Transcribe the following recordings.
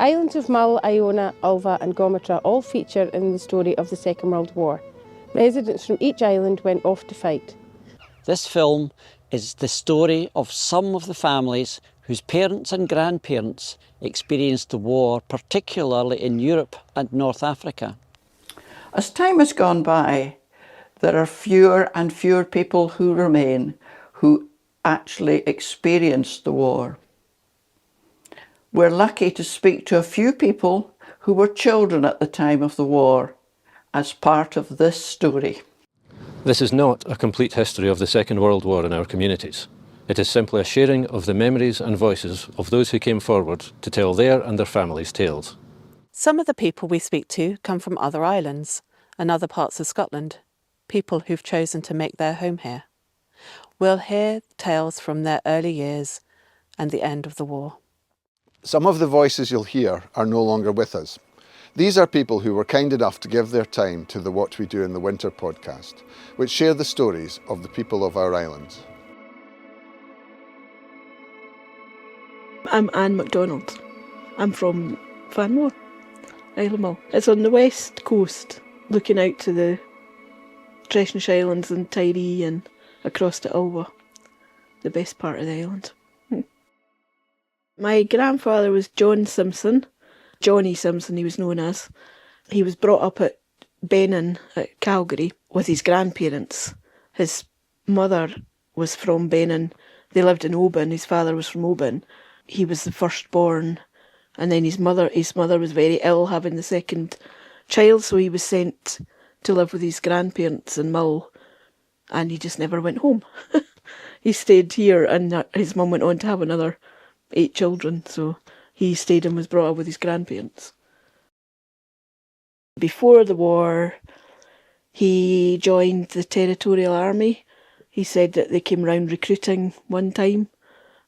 islands of Mull, Iona, Ulva and Gometra all feature in the story of the Second World War. Residents from each island went off to fight. This film is the story of some of the families whose parents and grandparents experienced the war, particularly in Europe and North Africa. As time has gone by, there are fewer and fewer people who remain who actually experienced the war. We're lucky to speak to a few people who were children at the time of the war as part of this story. This is not a complete history of the Second World War in our communities. It is simply a sharing of the memories and voices of those who came forward to tell their and their families' tales. Some of the people we speak to come from other islands and other parts of Scotland, people who've chosen to make their home here. We'll hear tales from their early years and the end of the war. Some of the voices you'll hear are no longer with us. These are people who were kind enough to give their time to the What We Do in the Winter podcast, which share the stories of the people of our islands. I'm Anne MacDonald. I'm from Fanmore, Isle of Mull. It's on the west coast, looking out to the Tresnish Islands and Tiree and across to Ulva, the best part of the island. My grandfather was John Simpson, Johnny Simpson he was known as. He was brought up at Benin at Calgary with his grandparents. His mother was from Benin. They lived in Oban. His father was from Oban. He was the firstborn, and then his mother was very ill, having the second child, so he was sent to live with his grandparents in Mull, and he just never went home. He stayed here, and his mum went on to have another 8 children, so he stayed and was brought up with his grandparents. Before the war, he joined the Territorial Army. He said that they came round recruiting one time,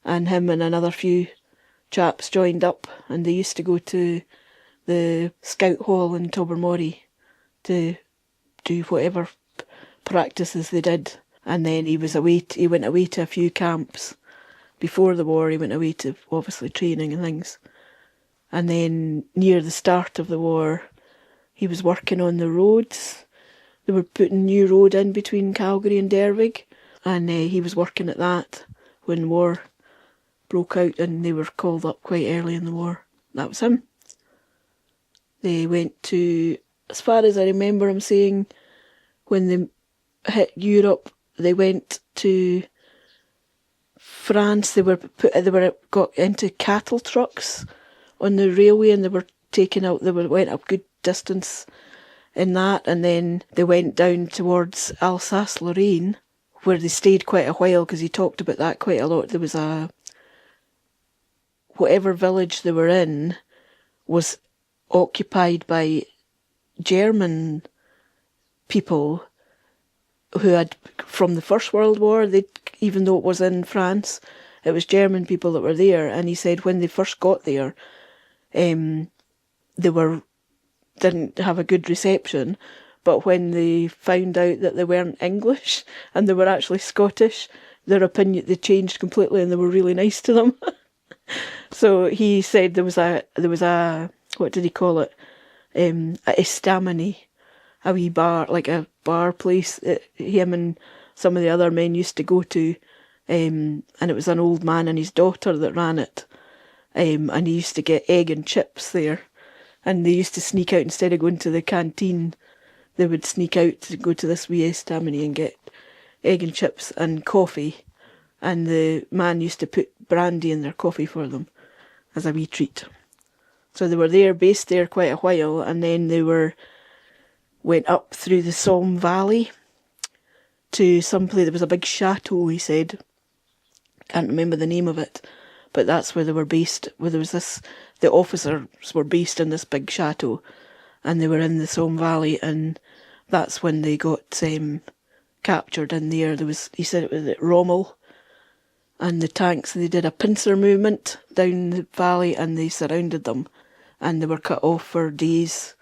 and him and another few chaps joined up, and they used to go to the Scout Hall in Tobermory to do whatever practices they did. And then he went away to a few camps. Before the war, he went away to, obviously, training and things. And then, near the start of the war, he was working on the roads. They were putting new road in between Calgary and Derwig, and he was working at that when war broke out, and they were called up quite early in the war. That was him. They went to, as far as I remember him saying, when they hit Europe, they went to France. They got into cattle trucks on the railway, and they went up good distance in that, and then they went down towards Alsace-Lorraine, where they stayed quite a while, because he talked about that quite a lot. There was whatever village they were in was occupied by German people who had, from the First World War, even though it was in France, it was German people that were there. And he said when they first got there, they didn't have a good reception, but when they found out that they weren't English and they were actually Scottish, their opinion, they changed completely, and they were really nice to them. So he said there was a what did he call it? A Estamini, a wee bar, like a bar place that him and some of the other men used to go to, and it was an old man and his daughter that ran it, and he used to get egg and chips there, and they used to sneak out, instead of going to the canteen, they would sneak out to go to this wee Estamini and get egg and chips and coffee, and the man used to put brandy in their coffee for them as a wee treat. So they were based there quite a while, and then they went up through the Somme Valley to some place. There was a big chateau, he said. Can't remember the name of it, but that's where they were based. Where there was the officers were based in this big chateau, and they were in the Somme Valley, and that's when they got captured in there. He said it was at Rommel, and the tanks, they did a pincer movement down the valley, and they surrounded them, and they were cut off for days,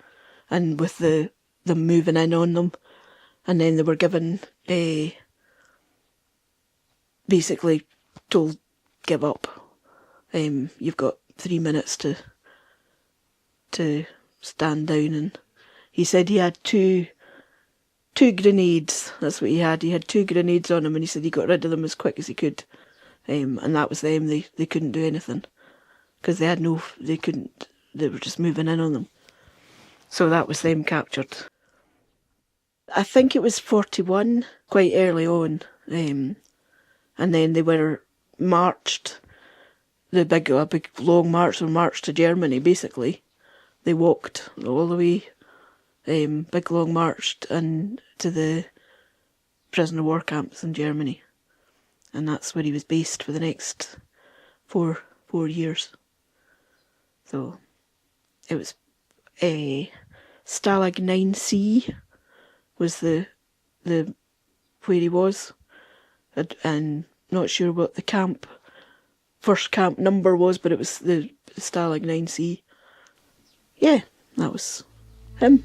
and with them moving in on them, and then they were given basically told, give up. You've got 3 minutes to to stand down, and he said he had two grenades. That's what he had. He had 2 grenades on him, and he said he got rid of them as quick as he could. And that was them. They couldn't do anything because they were just moving in on them. So that was them captured. I think it was 41, quite early on. And then they were marched, a big long march, or march to Germany, basically. They walked all the way, big long march, and to the prisoner of war camps in Germany. And that's where he was based for the next four years. So it was Stalag 9C was the where he was, and not sure what the first camp number was, but it was the Stalag 9C. Yeah, that was him.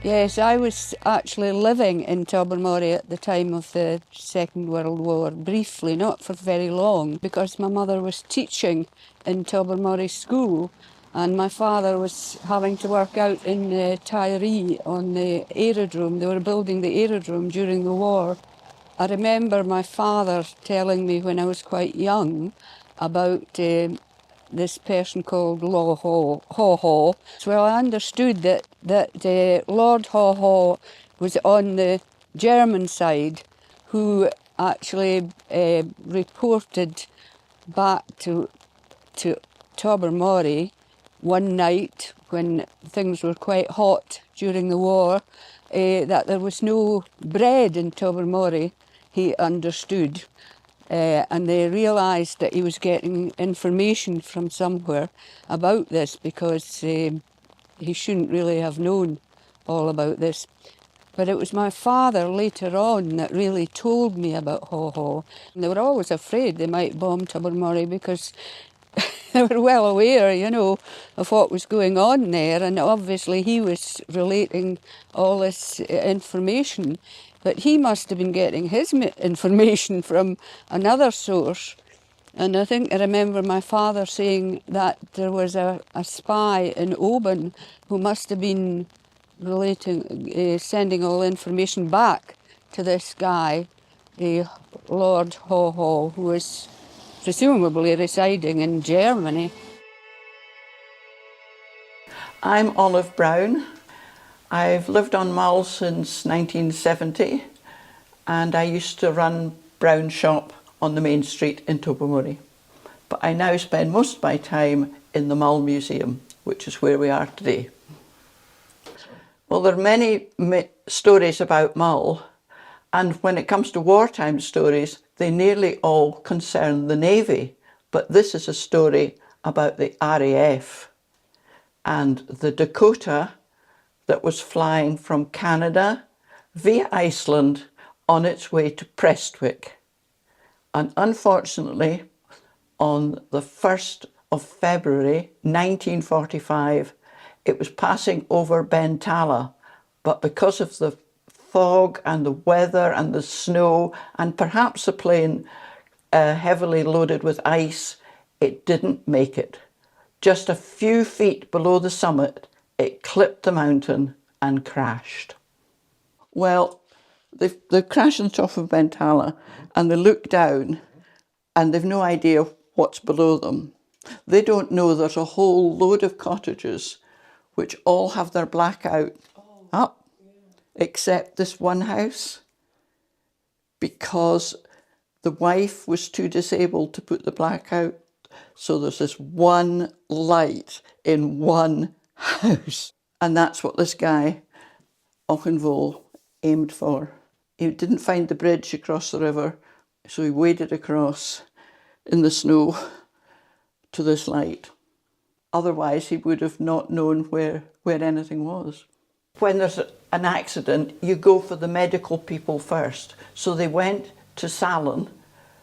Yes, I was actually living in Tobermory at the time of the Second World War, briefly, not for very long, because my mother was teaching in Tobermory School and my father was having to work out in Tyree on the aerodrome. They were building the aerodrome during the war. I remember my father telling me when I was quite young about this person called Haw Haw. Well, I understood that Lord Haw Haw was on the German side, who actually reported back to Tobermory one night when things were quite hot during the war, that there was no bread in Tobermory, he understood. And they realised that he was getting information from somewhere about this, because he shouldn't really have known all about this. But it was my father later on that really told me about Haw Haw. And they were always afraid they might bomb Tobermory because they were well aware, of what was going on there. And obviously he was relating all this information. But he must have been getting his information from another source. And I remember my father saying that there was a spy in Oban who must have been sending all information back to this guy, Lord Haw Haw, who was presumably residing in Germany. I'm Olive Brown. I've lived on Mull since 1970, and I used to run Brown Shop on the main street in Tobermory. But I now spend most of my time in the Mull Museum, which is where we are today. Well, there are many stories about Mull, and when it comes to wartime stories, they nearly all concern the Navy. But this is a story about the RAF and the Dakota that was flying from Canada via Iceland on its way to Prestwick. And unfortunately, on the 1st of February 1945, it was passing over Ben Talaidh, but because of the fog and the weather and the snow, and perhaps the plane heavily loaded with ice, it didn't make it. Just a few feet below the summit, it clipped the mountain and crashed. Well, they've crashed on top of Ben Talaidh, and they look down and they've no idea what's below them. They don't know there's a whole load of cottages which all have their blackout up, except this one house, because the wife was too disabled to put the blackout. So there's this one light in one house. And that's what this guy, Auchenville, aimed for. He didn't find the bridge across the river, so he waded across in the snow to this light. Otherwise, he would have not known where anything was. When there's an accident, you go for the medical people first. So they went to Salon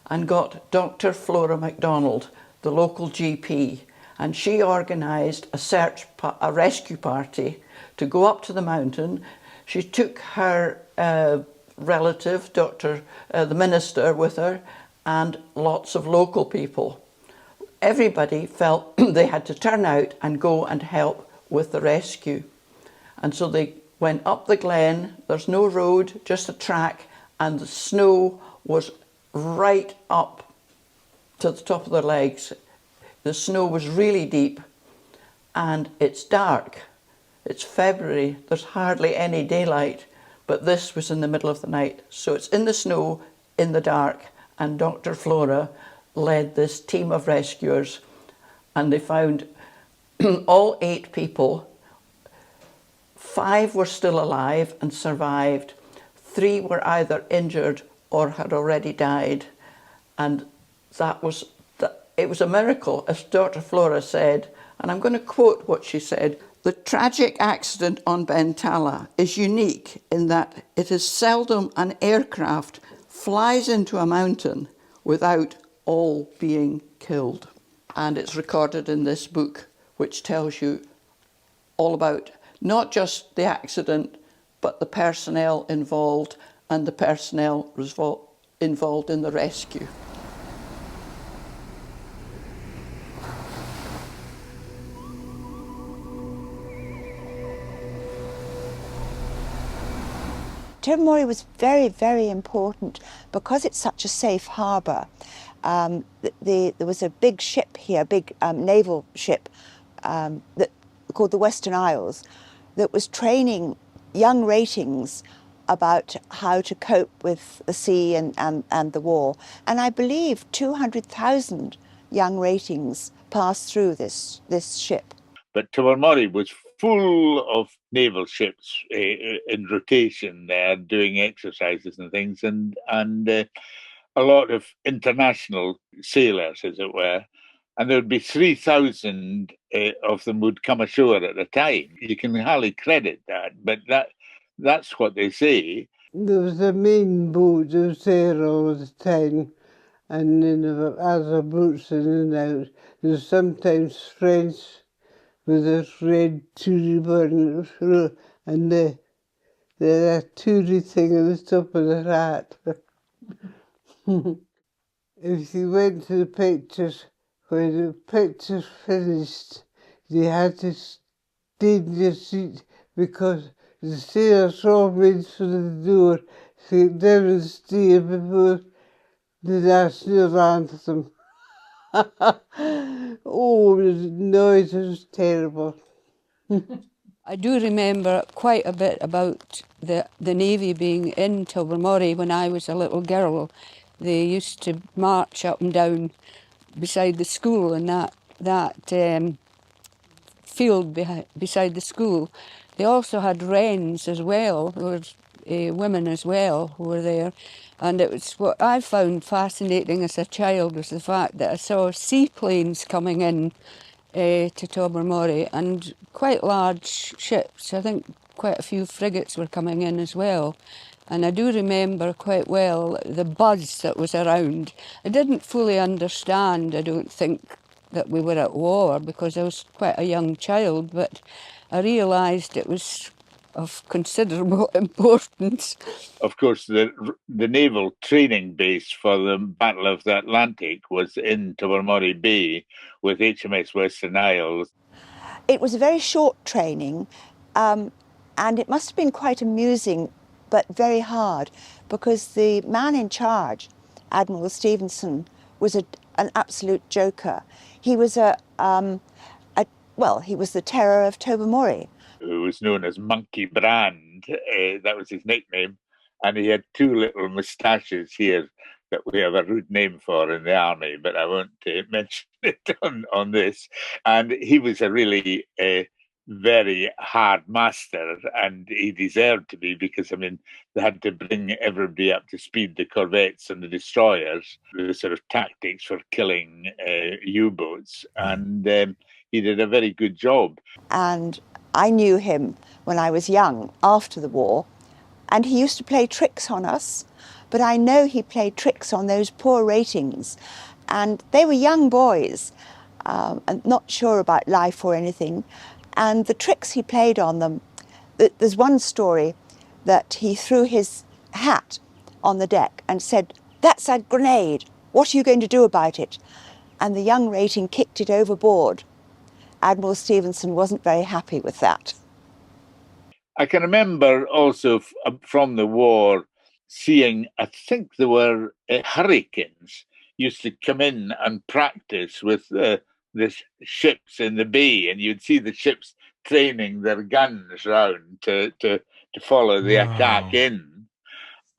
and got Dr. Flora MacDonald, the local GP, and she organised a rescue party to go up to the mountain. She took her relative, the minister, with her, and lots of local people. Everybody felt they had to turn out and go and help with the rescue. And so they went up the glen. There's no road, just a track, and the snow was right up to the top of their legs. The snow was really deep, and it's dark. It's February, there's hardly any daylight, but this was in the middle of the night. So it's in the snow, in the dark, and Dr. Flora led this team of rescuers, and they found all 8 people. 5 were still alive and survived. 3 were either injured or had already died. And it was a miracle, as Dr. Flora said, and I'm going to quote what she said. The tragic accident on Ben Talaidh is unique in that it is seldom an aircraft flies into a mountain without all being killed. And it's recorded in this book, which tells you all about not just the accident, but the personnel involved and the personnel involved in the rescue. Tobermory was very, very important because it's such a safe harbour. There was a big ship here, a big naval ship called the Western Isles, that was training young ratings about how to cope with the sea and the war. And I believe 200,000 young ratings passed through this ship. But Tobermory was full of naval ships in rotation there, doing exercises and things, and a lot of international sailors, as it were. And there would be 3,000 of them would come ashore at a time. You can hardly credit that, but that's what they say. There was a main boat that was there all the time, and then other boats in and out. There's sometimes French with a red Tory burners, and the Tory thing on the top of the hat. If you went to the pictures, when the pictures finished, they had to stay in your seat because the sailors all made for the door to get down and stay before the national anthem. Oh, the noise was terrible. I do remember quite a bit about the Navy being in Tobermory when I was a little girl. They used to march up and down beside the school, and that field beside the school. They also had wrens as well. There was women as well who were there. And it was what I found fascinating as a child was the fact that I saw seaplanes coming in to Tobermory, and quite large ships. I think quite a few frigates were coming in as well. And I do remember quite well the buzz that was around. I didn't fully understand, I don't think, that we were at war because I was quite a young child, but I realised it was of considerable importance. Of course, the naval training base for the Battle of the Atlantic was in Tobermory Bay with HMS Western Isles. It was a very short training, and it must have been quite amusing, but very hard, because the man in charge, Admiral Stevenson, was an absolute joker. He was he was the terror of Tobermory. Who was known as Monkey Brand, that was his nickname, and he had 2 little moustaches here that we have a rude name for in the army, but I won't mention it on this. And he was a really very hard master, and he deserved to be because, I mean, they had to bring everybody up to speed, the corvettes and the destroyers, the sort of tactics for killing U-boats, and he did a very good job. And I knew him when I was young, after the war, and he used to play tricks on us, but I know he played tricks on those poor ratings, and they were young boys, and not sure about life or anything, and the tricks he played on them, there's one story that he threw his hat on the deck and said, "That's a grenade," What are you going to do about it? And the young rating kicked it overboard. Admiral Stevenson wasn't very happy with that. I can remember also from the war seeing, I think there were hurricanes used to come in and practice with the ships in the bay, and you'd see the ships training their guns round to follow the attack in.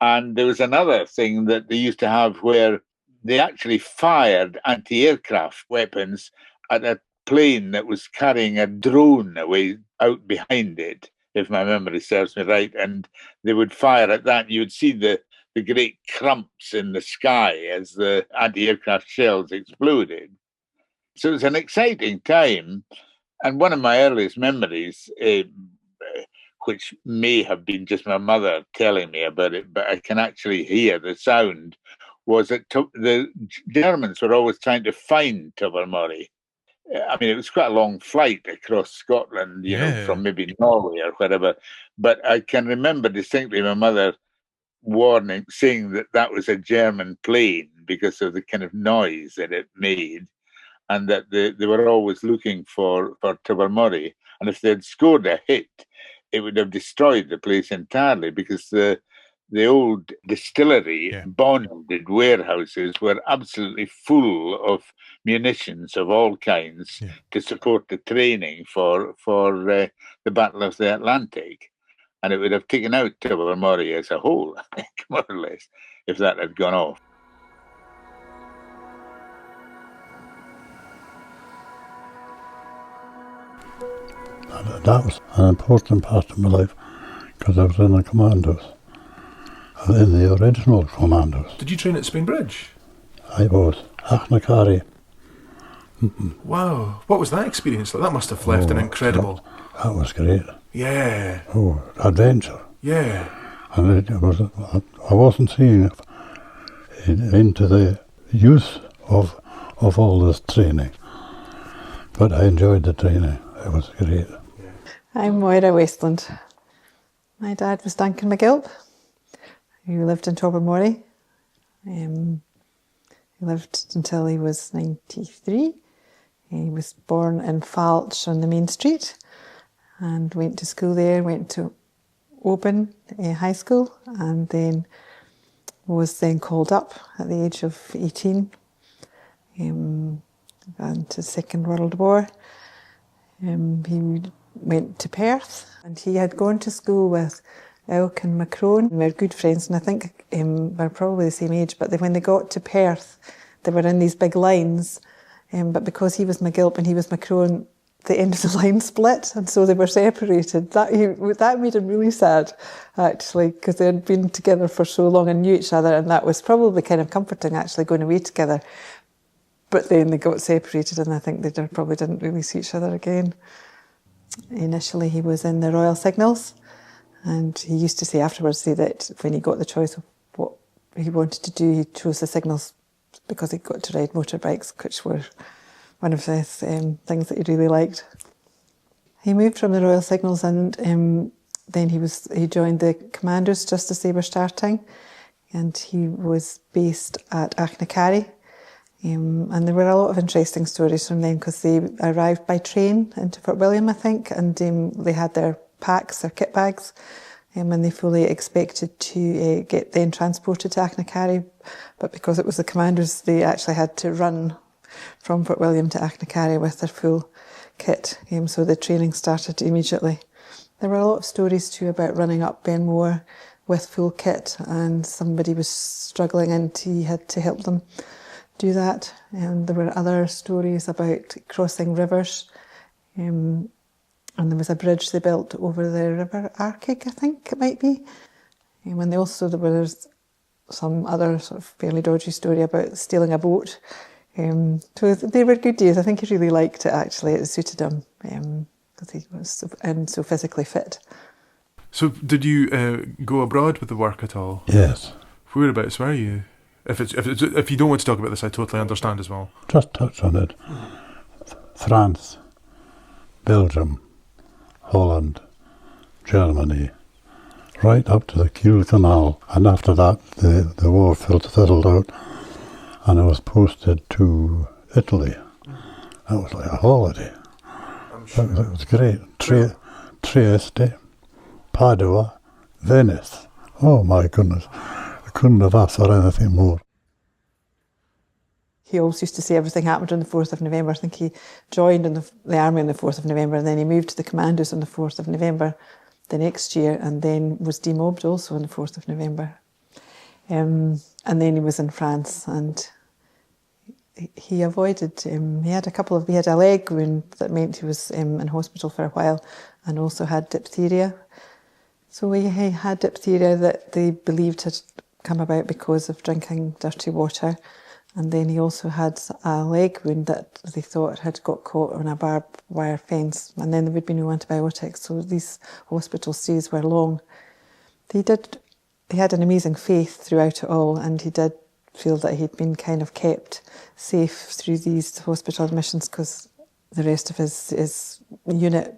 And there was another thing that they used to have where they actually fired anti-aircraft weapons at a plane that was carrying a drone away out behind it, if my memory serves me right, and they would fire at that, and you would see the great crumps in the sky as the anti-aircraft shells exploded. So it was an exciting time, and one of my earliest memories, which may have been just my mother telling me about it, but I can actually hear the sound, was that the Germans were always trying to find Tobermory. I mean, it was quite a long flight across Scotland, you know, from maybe Norway or whatever. But I can remember distinctly my mother saying that that was a German plane because of the kind of noise that it made, and that they were always looking for Tobermory. And if they'd scored a hit, it would have destroyed the place entirely, because the old distillery bonded warehouses were absolutely full of munitions of all kinds to support the training for the Battle of the Atlantic. And it would have taken out Tobermory as a whole, I think, more or less, if that had gone off. That was an important part of my life, because I was in the commandos. In the original commandos. Did you train at Spain Bridge? I was. Achnacari. Wow. What was that experience like? That must have left an incredible... That was great. Yeah. Oh, adventure. Yeah. And I wasn't seeing into the use of all this training, but I enjoyed the training. It was great. I'm Moira Wasteland. My dad was Duncan McGilp, who lived in Tobermory. He lived until he was 93. He was born in Falch on the main street and went to school there, went to Oban High School, and then was then called up at the age of 18 and to Second World War. He went to Perth, and he had gone to school with Duncan McKinnon. We were good friends, and I think we're probably the same age, but when they got to Perth, they were in these big lines, but because he was McGilp and he was McKinnon, the end of the line split, and so they were separated. That made him really sad, actually, because they had been together for so long and knew each other, and that was probably kind of comforting, actually, going away together. But then they got separated, and I think they probably didn't really see each other again. Initially, he was in the Royal Signals, and he used to say afterwards that when he got the choice of what he wanted to do, he chose the Signals because he got to ride motorbikes, which were one of the things that he really liked. He moved from the Royal Signals, and then he joined the Commandos just as they were starting, and he was based at Achnacari. And there were a lot of interesting stories from them, because they arrived by train into Fort William, I think, and they had their packs, their kit bags, and they fully expected to get then transported to Achnacari, but because it was the Commandos, they actually had to run from Fort William to Achnacari with their full kit, so the training started immediately. There were a lot of stories too about running up Benmore with full kit, and somebody was struggling and he had to help them do that. And there were other stories about crossing rivers, and there was a bridge they built over the River Arctic, I think it might be. And there was some other sort of fairly dodgy story about stealing a boat. So they were good days. I think he really liked it, actually. It suited him because he was so physically fit. So did you go abroad with the work at all? Yes. Whereabouts were you? If you don't want to talk about this, I totally understand as well. Just touch on it. France, Belgium, Holland, Germany, right up to the Kiel Canal. And after that, the war fizzled out, and I was posted to Italy. That was like a holiday. That was great. Trieste, Padua, Venice. Oh my goodness, I couldn't have asked for anything more. He always used to say everything happened on the 4th of November. I think he joined in the army on the 4th of November, and then he moved to the commandos on the 4th of November the next year, and then was demobbed also on the 4th of November. And then he was in France, and he avoided, he had a leg wound that meant he was in hospital for a while, and also had diphtheria. So he had diphtheria that they believed had come about because of drinking dirty water. And then he also had a leg wound that they thought had got caught on a barbed wire fence, and then there would be no antibiotics, so these hospital stays were long. He had an amazing faith throughout it all, and he did feel that he'd been kind of kept safe through these hospital admissions because the rest of his unit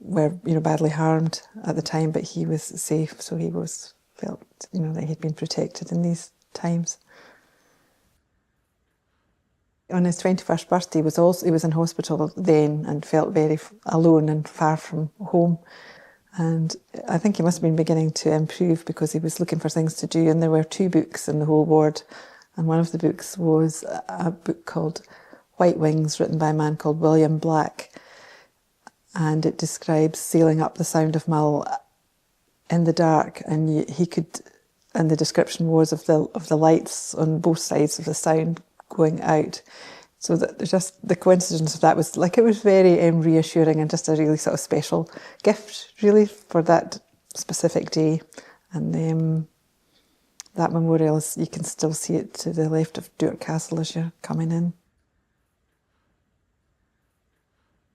were, badly harmed at the time, but he was safe, so he felt, that he'd been protected in these times. On his 21st birthday, he was in hospital then and felt very alone and far from home. And I think he must have been beginning to improve because he was looking for things to do, and there were 2 books in the whole ward. And one of the books was a book called White Wings, written by a man called William Black. And it describes sailing up the Sound of Mull in the dark, and and the description was of the lights on both sides of the Sound going out. So that just the coincidence of that was it was very reassuring and just a really sort of special gift really for that specific day. And that memorial you can still see it to the left of Duart Castle as you're coming in.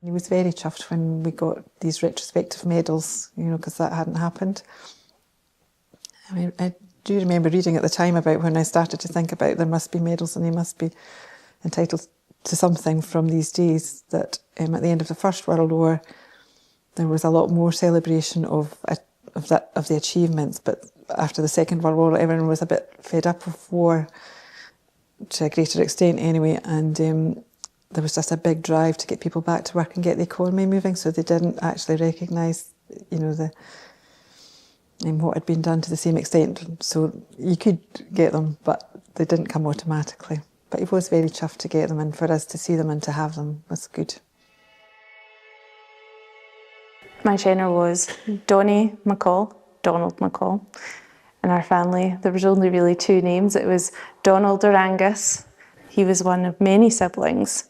He was very chuffed when we got these retrospective medals, because that hadn't happened. I mean, I do remember reading at the time about when I started to think about there must be medals and he must be entitled to something from these days, that at the end of the First World War there was a lot more celebration of the achievements, but after the Second World War everyone was a bit fed up of war to a greater extent anyway, and there was just a big drive to get people back to work and get the economy moving, so they didn't actually recognise what had been done to the same extent. So you could get them, but they didn't come automatically. But he was very chuffed to get them, and for us to see them and to have them was good. My trainer was Donald McCall. In our family, there was only really 2 names. It was Donald or Angus. He was one of many siblings.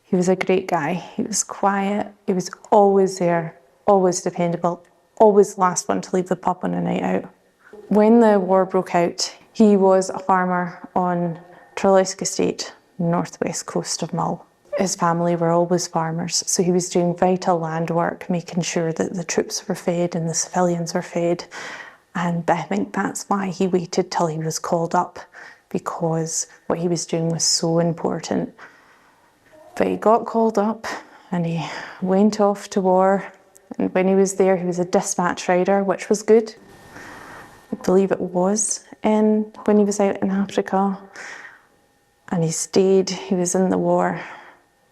He was a great guy. He was quiet. He was always there, always dependable, always the last one to leave the pub on a night out. When the war broke out, he was a farmer on Trelawsk Estate, northwest coast of Mull. His family were always farmers, so he was doing vital land work, making sure that the troops were fed and the civilians were fed. And I think that's why he waited till he was called up, because what he was doing was so important. But he got called up and he went off to war. And when he was there, he was a dispatch rider, which was good. I believe it was. And when he was out in Africa, and he was in the war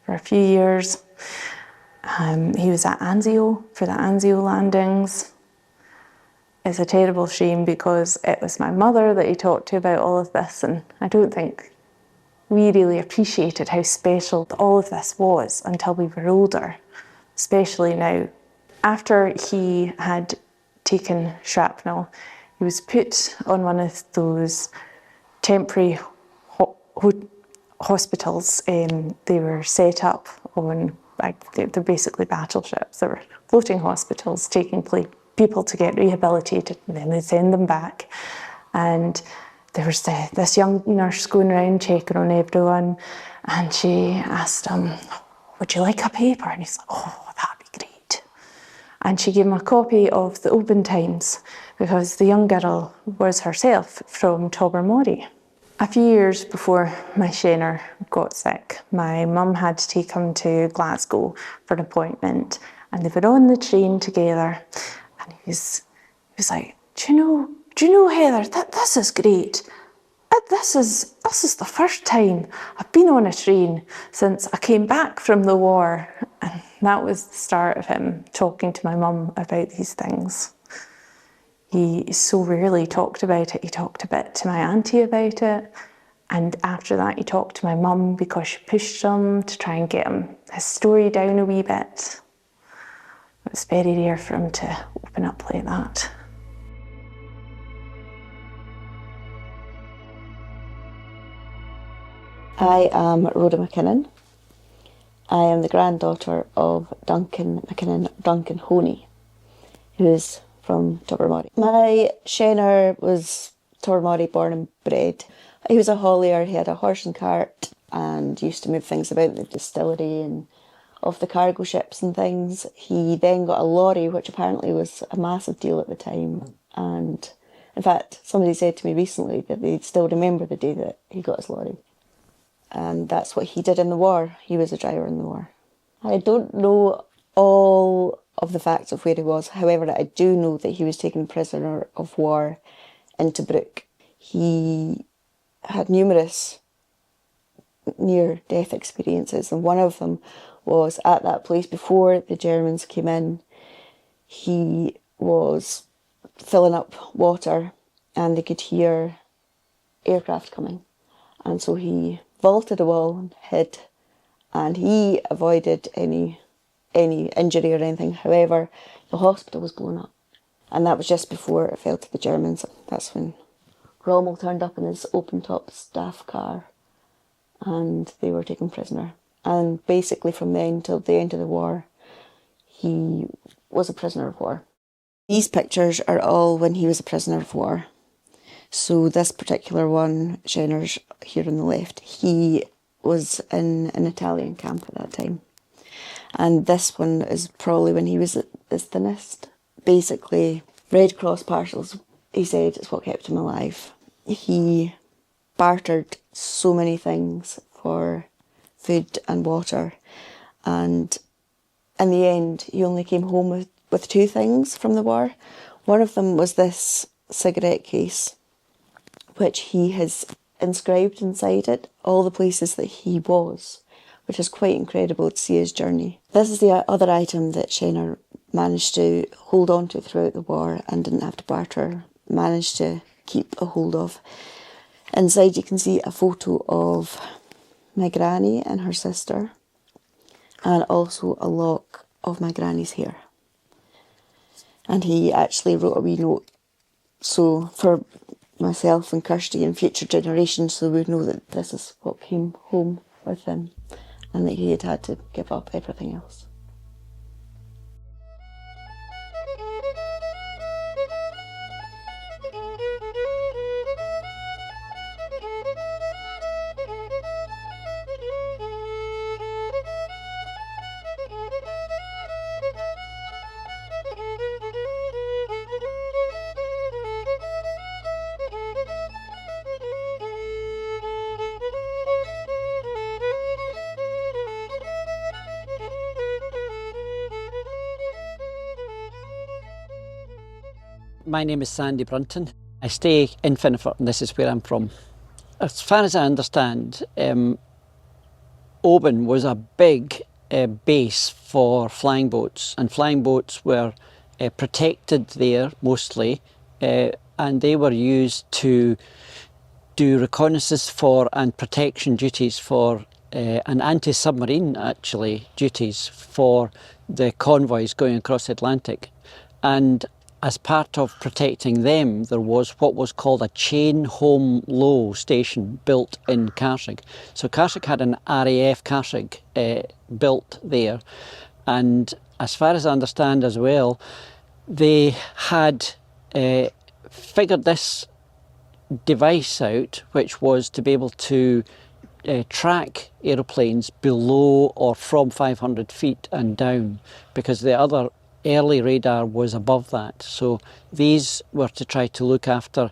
for a few years. He was at Anzio for the Anzio landings. It's a terrible shame because it was my mother that he talked to about all of this, and I don't think we really appreciated how special all of this was until we were older, especially now. After he had taken shrapnel, he was put on one of those temporary hospitals. They were set up on, they're basically battleships. They were floating hospitals taking people to get rehabilitated, and then they'd send them back. And there was this young nurse going around checking on everyone, and she asked him, "Would you like a paper?" And he's like, "Oh, that'd be great." And she gave him a copy of the Open Times, because the young girl was herself from Tobermory. A few years before my Shanner got sick, my mum had to take him to Glasgow for an appointment, and they were on the train together, and he was like, do you know Heather, this is great. This is the first time I've been on a train since I came back from the war. And that was the start of him talking to my mum about these things. He so rarely talked about it. He talked a bit to my auntie about it. And after that, he talked to my mum because she pushed him to try and get his story down a wee bit. It was very rare for him to open up like that. I am Rhoda McKinnon. I am the granddaughter of Duncan McKinnon, Duncan Honey, who is from Tobermory. My Shaner was Tobermory born and bred. He was a haulier, he had a horse and cart and used to move things about the distillery and off the cargo ships and things. He then got a lorry, which apparently was a massive deal at the time. And in fact, somebody said to me recently that they still remember the day that he got his lorry. And that's what he did in the war. He was a driver in the war. I don't know all of the facts of where he was. However, I do know that he was taken prisoner of war in Tobruk. He had numerous near-death experiences, and one of them was at that place before the Germans came in. He was filling up water and they could hear aircraft coming. And so he vaulted a wall and hid, and he avoided any injury or anything. However, the hospital was blown up, and that was just before it fell to the Germans. That's when Rommel turned up in his open-top staff car, and they were taken prisoner. And basically from then till the end of the war, he was a prisoner of war. These pictures are all when he was a prisoner of war. So this particular one, Shenner's here on the left, he was in an Italian camp at that time. And this one is probably when he was at his thinnest. Basically, Red Cross parcels, he said, is what kept him alive. He bartered so many things for food and water. And in the end, he only came home with two things from the war. One of them was this cigarette case, which he has inscribed inside it all the places that he was, which is quite incredible to see his journey. This is the other item that Shenner managed to hold on to throughout the war and didn't have to barter, managed to keep a hold of. Inside you can see a photo of my granny and her sister, and also a lock of my granny's hair. And he actually wrote a wee note, so for myself and Kirsty and future generations, so we would know that this is what came home with him and that he had had to give up everything else. My name is Sandy Brunton. I stay in Finnefort and this is where I'm from. As far as I understand, Oban was a big base for flying boats, and flying boats were protected there mostly, and they were used to do reconnaissance for and protection duties for and anti-submarine actually duties for the convoys going across the Atlantic. And as part of protecting them, there was what was called a chain home low station built in Carshig. So Carshig had an RAF Carshig built there, and as far as I understand as well, they had figured this device out, which was to be able to track aeroplanes below or from 500 feet and down, because the other early radar was above that. So these were to try to look after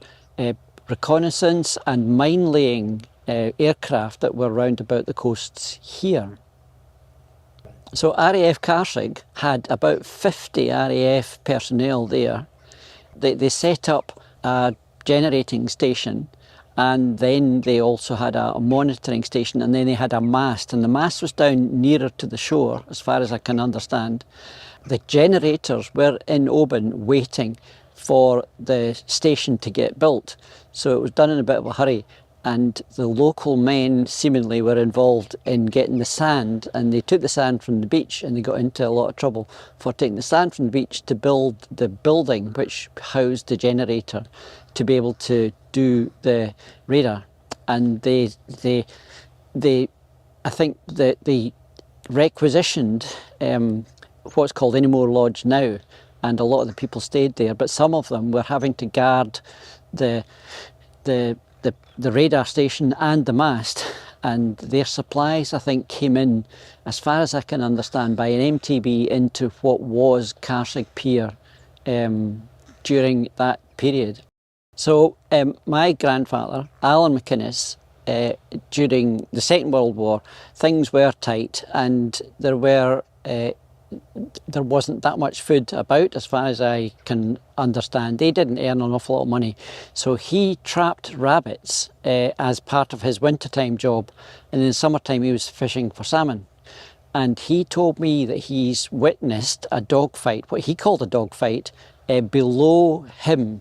reconnaissance and mine laying aircraft that were round about the coasts here. So RAF Carshig had about 50 RAF personnel there. They set up a generating station and then they also had a monitoring station, and then they had a mast, and the mast was down nearer to the shore, as far as I can understand. The generators were in Oban waiting for the station to get built, so it was done in a bit of a hurry, and the local men seemingly were involved in getting the sand, and they took the sand from the beach, and they got into a lot of trouble for taking the sand from the beach to build the building which housed the generator to be able to do the radar. And they I think that they requisitioned what's called Enimore Lodge now, and a lot of the people stayed there, but some of them were having to guard the radar station and the mast, and their supplies, I think, came in, as far as I can understand, by an MTB into what was Carsigh Pier during that period. So my grandfather, Alan McInnes, during the Second World War, things were tight, and there wasn't that much food about, as far as I can understand. They didn't earn an awful lot of money, so he trapped rabbits as part of his wintertime job, and in the summertime he was fishing for salmon. And he told me that he's witnessed a dogfight, what he called a dogfight, below him.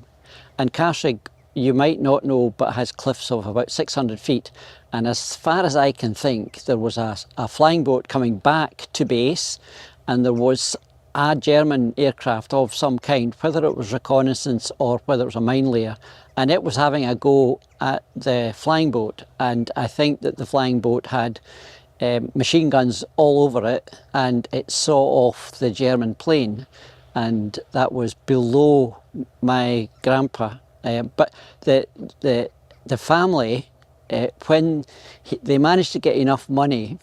And Carsigh, you might not know, but has cliffs of about 600 feet. And as far as I can think, there was a flying boat coming back to base, and there was a German aircraft of some kind, whether it was reconnaissance or whether it was a mine layer, and it was having a go at the flying boat. And I think that the flying boat had machine guns all over it, and it saw off the German plane, and that was below my grandpa. But the family, when they managed to get enough money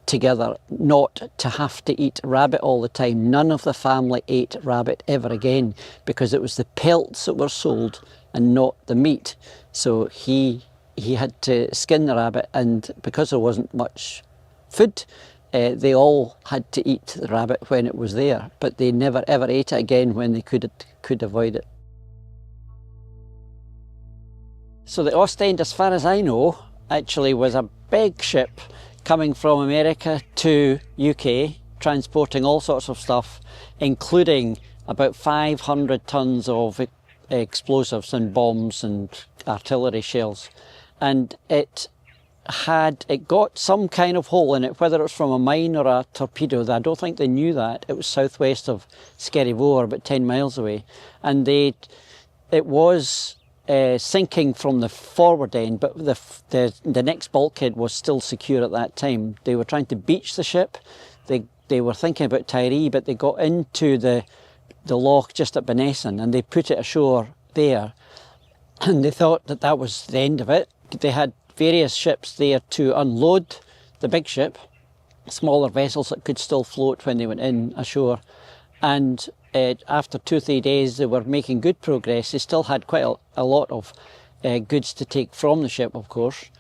together not to have to eat rabbit all the time, none of the family ate rabbit ever again, because it was the pelts that were sold and not the meat. So he had to skin the rabbit, and because there wasn't much food, they all had to eat the rabbit when it was there, but they never ever ate it again when they could avoid it. So the Ostend, as far as I know, actually was a big ship coming from America to UK, transporting all sorts of stuff, including about 500 tons of explosives and bombs and artillery shells. And it got some kind of hole in it, whether it was from a mine or a torpedo. I don't think they knew that. It was southwest of Skerryvore, about 10 miles away. And it was sinking from the forward end, but the next bulkhead was still secure at that time. They were trying to beach the ship. They were thinking about Tyree, but they got into the loch just at Benesson, and they put it ashore there. And they thought that that was the end of it. They had various ships there to unload the big ship, smaller vessels that could still float when they went in ashore. And after 2 or 3 days, they were making good progress. They still had quite a lot of goods to take from the ship, of course.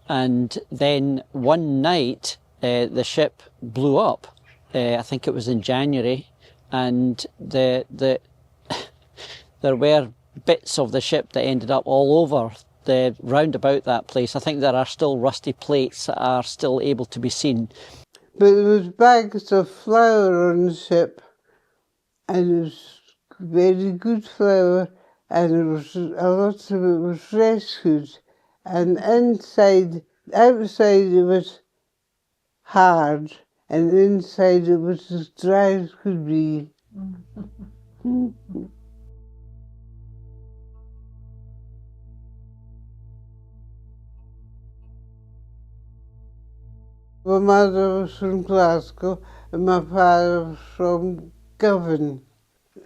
And then one night, the ship blew up. I think it was in January, and there were bits of the ship that ended up all over round about that place. I think there are still rusty plates that are still able to be seen. But there was bags of flour on the ship, and it was very good flour, and a lot of it was rescued. And outside it was hard, and inside it was as dry as could be. My mother was from Glasgow and my father was from Govan.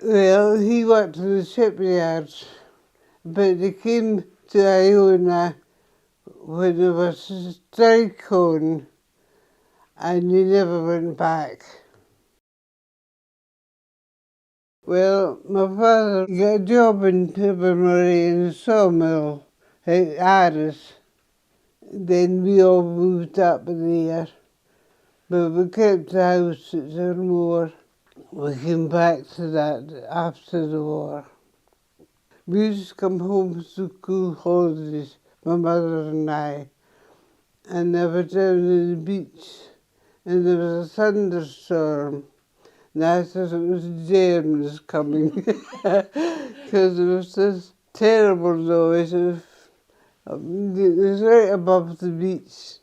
Well, he worked in the shipyards, but they came to Iona when there was a strike on, and he never went back. Well, my father got a job in Tobermory in a sawmill at Aris. Then we all moved up there, but we kept the house at Tobermory. We came back to that after the war. We used to come home for school holidays my mother and I. And they were down on the beach, and there was a thunderstorm. And I thought it was James coming, because there was this terrible noise. It was right above the beach.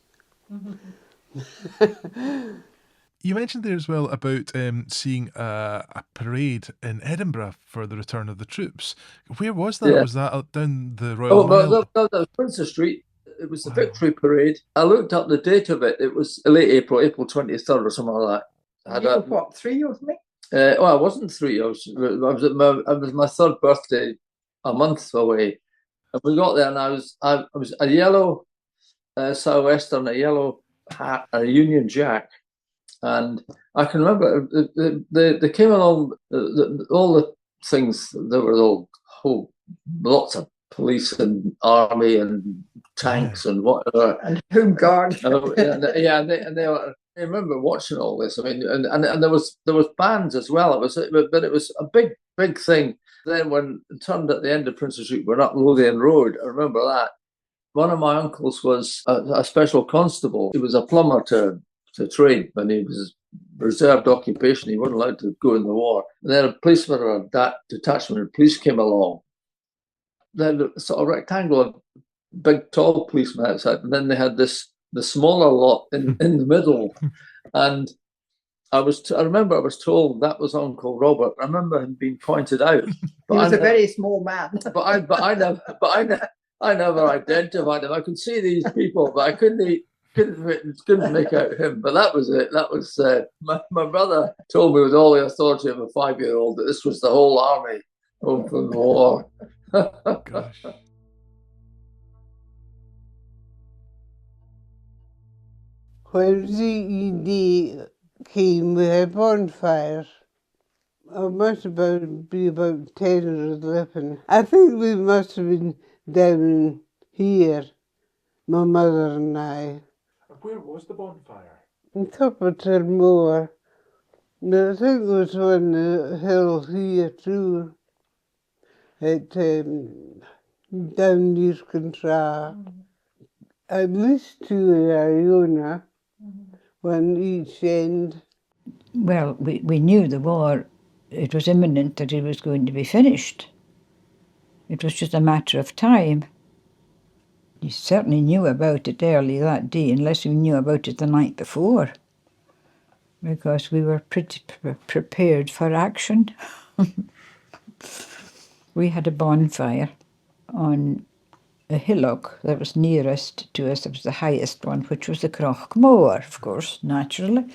You mentioned there as well about seeing a parade in Edinburgh for the return of the troops. Where was that? Yeah. Was that down the Royal Mile? That was Princess Street. It was the Victory Parade. I looked up the date of it. It was late April, April 23rd or something like that. You were what, 3 years, mate? Well, I wasn't 3 years. It was my third birthday, a month away. And we got there, and I was a yellow sou'wester, a yellow hat, and a Union Jack. And I can remember they came along, all the things, there were lots of police and army and tanks and whatever. And home guard. And they were, I remember watching all this. I mean, and there was bands as well. But it was a big thing. Then when it turned at the end of Princess Street, we're up Lothian Road. I remember that. One of my uncles was a special constable. He was a plumber to trade, and he was reserved occupation. He wasn't allowed to go in the war. And then a policeman or a detachment of police came along. Then a sort of rectangular, big, tall policeman outside, and then they had the smaller lot in the middle. And I remember I was told that was Uncle Robert. I remember him being pointed out. He was a very small man. I never identified him. I could see these people, but I couldn't make out him. But that was it. That was my brother told me with all the authority of a 5-year-old that this was the whole army home from the war. Gosh. When CED came, we had bonfires. I must be about 10 or 11. I think we must have been down here, my mother and I. Where was the bonfire? On top of Tobermory. I think it was on the hill here too, at down near Contra. At least 2 in Iona, one each end. Well, we knew the war, it was imminent that it was going to be finished. It was just a matter of time. You certainly knew about it early that day, unless you knew about it the night before, because we were pretty prepared for action. We had a bonfire on a hillock that was nearest to us. It was the highest one, which was the Crochmore, of course, naturally.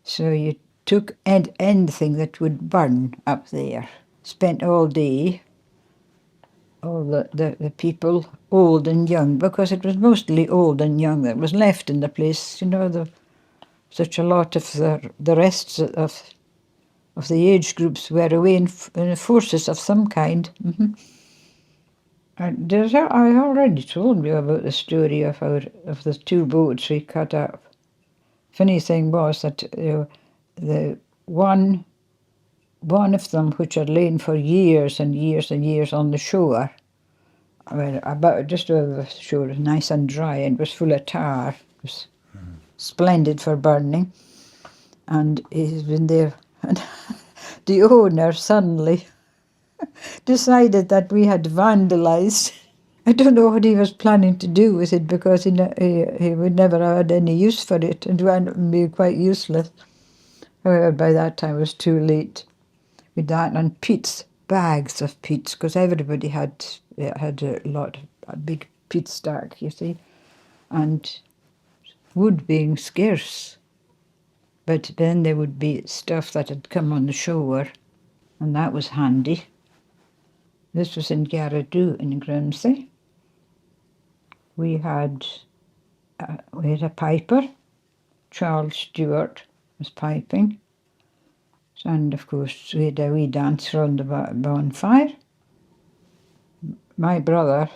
So you took anything that would burn up there. Spent all day, all the people, old and young, because it was mostly old and young that was left in the place. You know, such a lot of the rest of the age groups were away in forces of some kind. And I already told you about the story of the 2 boats we cut up. Funny thing was that the one of them, which had lain for years and years and years on the shore, about just over the shore, nice and dry, and was full of tar. It was splendid for burning, and he's been there. And the owner suddenly decided that we had vandalised. I don't know what he was planning to do with it, because he would never have had any use for it, and would be quite useless. However, by that time it was too late. With that and peats, bags of peats, because everybody had a big peat stack, you see, and wood being scarce. But then there would be stuff that had come on the shore, and that was handy. This was in Garradoo in Grimsey. We had a piper, Charles Stewart was piping, and of course we had a wee dance round the bonfire. My brother,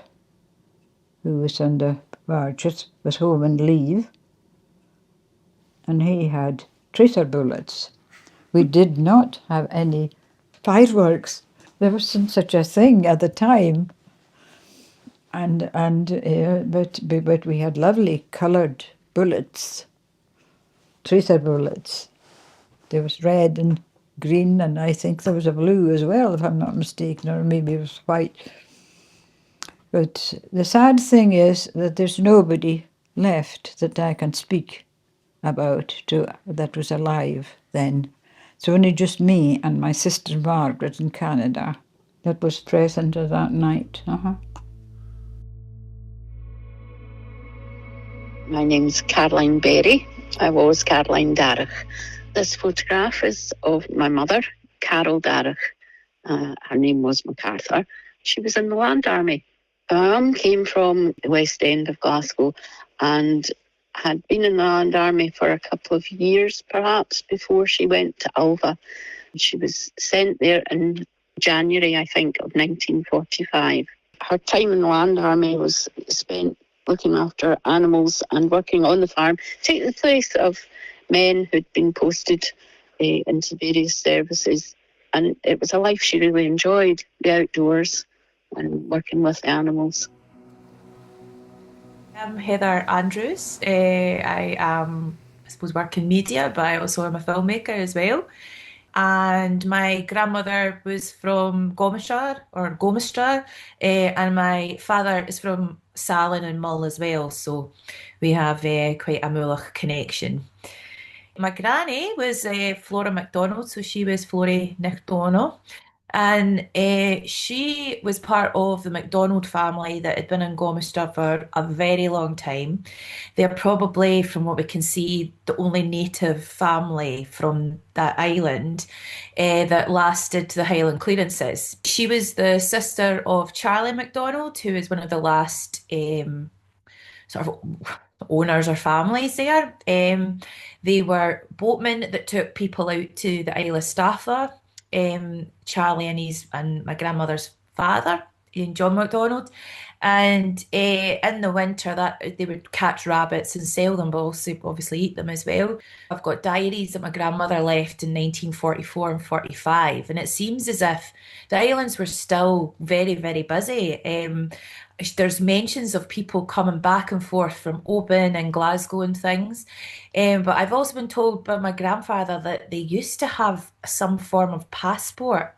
who was on the barges, was home on leave, and he had tracer bullets. We did not have any fireworks. There wasn't such a thing at the time. But we had lovely coloured bullets, tracer bullets. There was red and green, and I think there was a blue as well, if I'm not mistaken, or maybe it was white. But the sad thing is that there's nobody left that I can speak about that was alive then. It's only just me and my sister Margaret in Canada that was present at that night. My name's Caroline Berry. I was Caroline Darragh. This photograph is of my mother, Carol Darragh. Her name was MacArthur. She was in the Land Army. My mum came from the West End of Glasgow and had been in the Land Army for a couple of years, perhaps, before she went to Ulva. She was sent there in January, I think, of 1945. Her time in the Land Army was spent looking after animals and working on the farm, take the place of men who'd been posted into various services. And it was a life she really enjoyed, the outdoors and working with the animals. I'm Heather Andrews. I am, I suppose, work in media, but I also am a filmmaker as well. And my grandmother was from Gometra, and my father is from Salin and Mull as well, so we have quite a Mullach connection. My granny was Flora MacDonald, so she was Flora MacDonald, and she was part of the MacDonald family that had been in Gometra for a very long time. They're probably, from what we can see, the only native family from that island that lasted the Highland clearances. She was the sister of Charlie MacDonald, who is one of the last sort of owners or families there. They were boatmen that took people out to the Isle of Staffa. Charlie and my grandmother's father, John MacDonald, and in the winter that they would catch rabbits and sell them, but also obviously eat them as well. I've got diaries that my grandmother left in 1944 and 45, and it seems as if the islands were still very, very busy. There's mentions of people coming back and forth from Oban and Glasgow and things. But I've also been told by my grandfather that they used to have some form of passport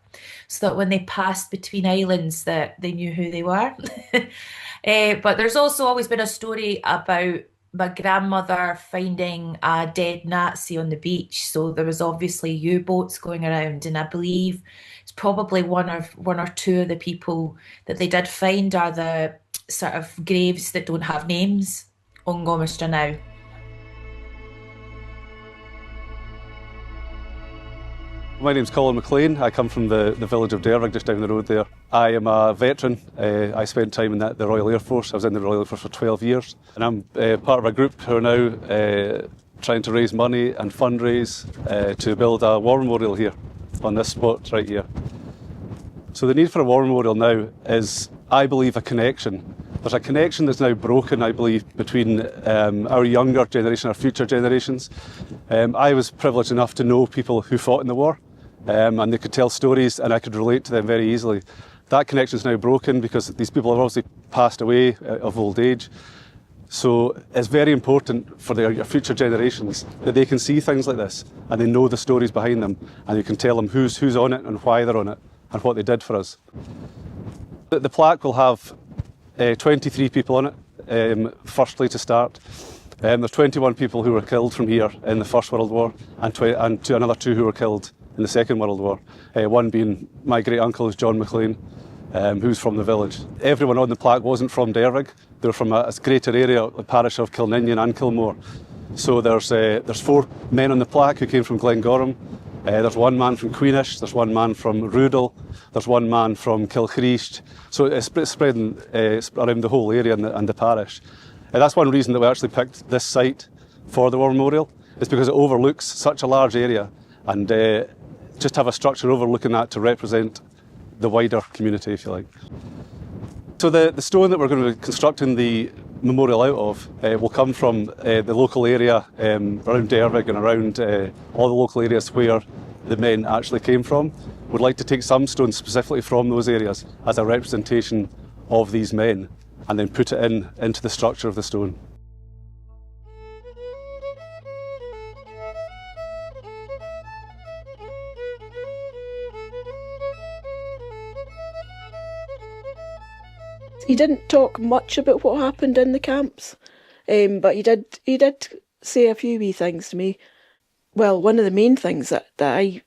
so that when they passed between islands that they knew who they were. But there's also always been a story about my grandmother finding a dead Nazi on the beach. So there was obviously U-boats going around, and I believe it's probably one or two of the people that they did find are the sort of graves that don't have names on Gometra now. My name's Colin McLean. I come from the village of Derrig, just down the road there. I am a veteran. I spent time in the Royal Air Force. I was in the Royal Air Force for 12 years. And I'm part of a group who are now trying to raise money and fundraise to build a war memorial here on this spot right here. So the need for a war memorial now is, I believe, a connection. There's a connection that's now broken, I believe, between our younger generation, our future generations. I was privileged enough to know people who fought in the war. And they could tell stories and I could relate to them very easily. That connection is now broken because these people have obviously passed away of old age. So it's very important for their future generations that they can see things like this and they know the stories behind them and you can tell them who's on it and why they're on it and what they did for us. The plaque will have 23 people on it, firstly to start. There's 21 people who were killed from here in the First World War and another two who were killed in the Second World War, one being my great uncle, who's John McLean, who's from the village. Everyone on the plaque wasn't from Derrig. They were from a greater area, the parish of Kilninian and Kilmore. So there's 4 men on the plaque who came from Glengorham. There's 1 man from Queenish, there's 1 man from Rudall, there's 1 man from Kilchreest. So it's spreading around the whole area and the parish. That's one reason that we actually picked this site for the war memorial, is because it overlooks such a large area and just have a structure overlooking that to represent the wider community, if you like. So the stone that we're going to be constructing the memorial out of will come from the local area around Derrig and around all the local areas where the men actually came from. We'd like to take some stones specifically from those areas as a representation of these men and then put it into the structure of the stone. He didn't talk much about what happened in the camps, but he did say a few wee things to me. Well, one of the main things that I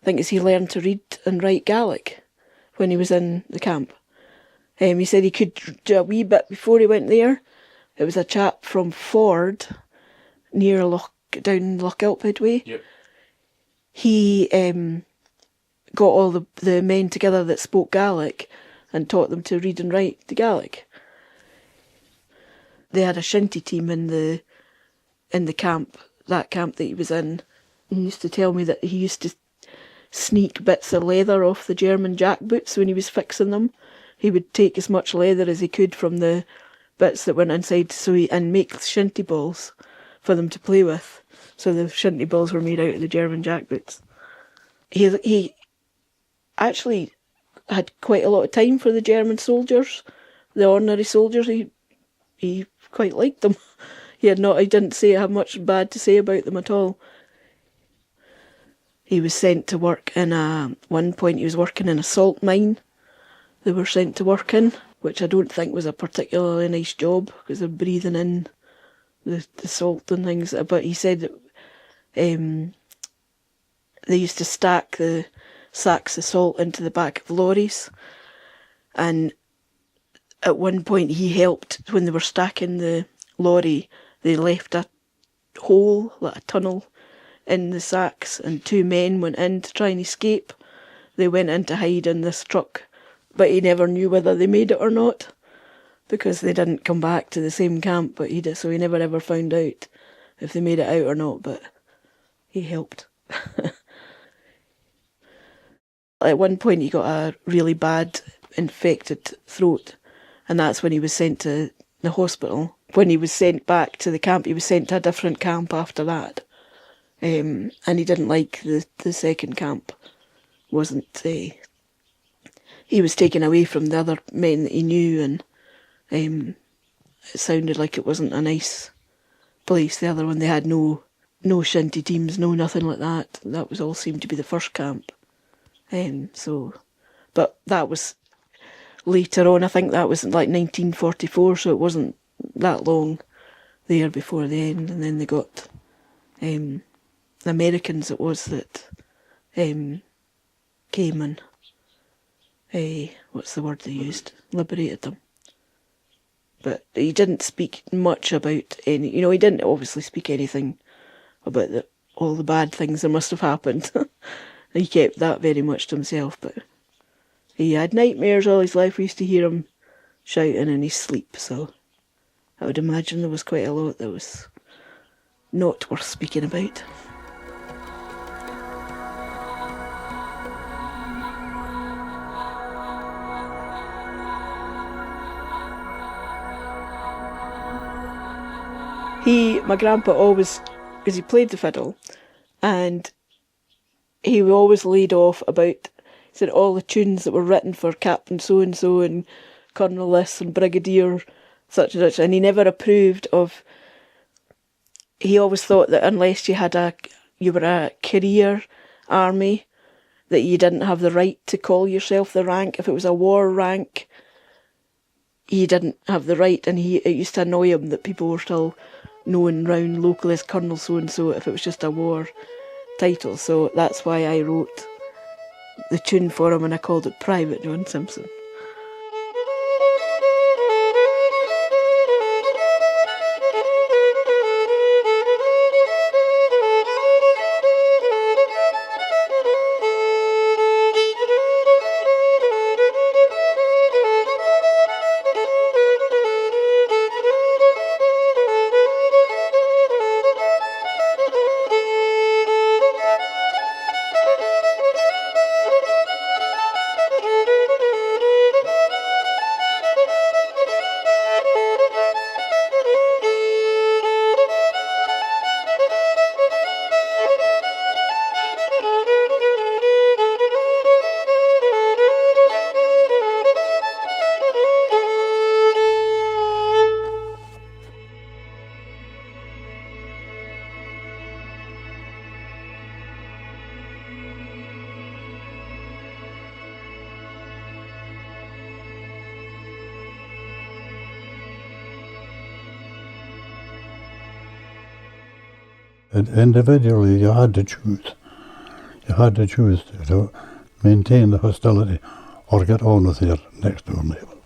think is he learned to read and write Gaelic when he was in the camp. He said he could do a wee bit before he went there. It was a chap from Ford, near down Lochilphead way. Yep. He got all the men together that spoke Gaelic and taught them to read and write the Gaelic. They had a shinty team in the camp, that camp that he was in. He used to tell me that he used to sneak bits of leather off the German jackboots when he was fixing them. He would take as much leather as he could from the bits that went inside and make shinty balls for them to play with. So the shinty balls were made out of the German jackboots. He actually had quite a lot of time for the German soldiers, the ordinary soldiers. He quite liked them. He didn't have much bad to say about them at all. He was sent to work one point he was working in a salt mine. They were sent to work in, which I don't think was a particularly nice job because they're breathing in the salt and things. But he said that they used to stack the sacks of salt into the back of lorries, and at one point he helped when they were stacking the lorry. They left a hole, like a tunnel, in the sacks, and 2 men went in to try and escape. They went in to hide in this truck, but he never knew whether they made it or not because they didn't come back to the same camp, but he did, so he never ever found out if they made it out or not, but he helped. At one point he got a really bad infected throat, and that's when he was sent to the hospital. When he was sent back to the camp, he was sent to a different camp after that. And he didn't like the second camp. He was taken away from the other men that he knew, and it sounded like it wasn't a nice place. The other one, they had no shinty teams, no nothing like that. That was all seemed to be the first camp. But that was later on. I think that was like 1944, so it wasn't that long there before the end. And then they got the Americans. It was that came and what's the word they used? Liberated them. But he didn't speak much about any. He didn't obviously speak anything about all the bad things that must have happened. He kept that very much to himself, but he had nightmares all his life. We used to hear him shouting in his sleep, so I would imagine there was quite a lot that was not worth speaking about. My grandpa always, because he played the fiddle, and he would always lead off about, he said, all the tunes that were written for Captain so-and-so and Colonel this and Brigadier such and such, and he never approved of, he always thought that unless you were a career army, that you didn't have the right to call yourself the rank. If it was a war rank, he didn't have the right, and it used to annoy him that people were still known round locally as Colonel so-and-so if it was just a war title. So that's why I wrote the tune for him and I called it Private John Simpson. Individually, you had to choose. You had to choose to maintain the hostility or get on with your next door neighbour.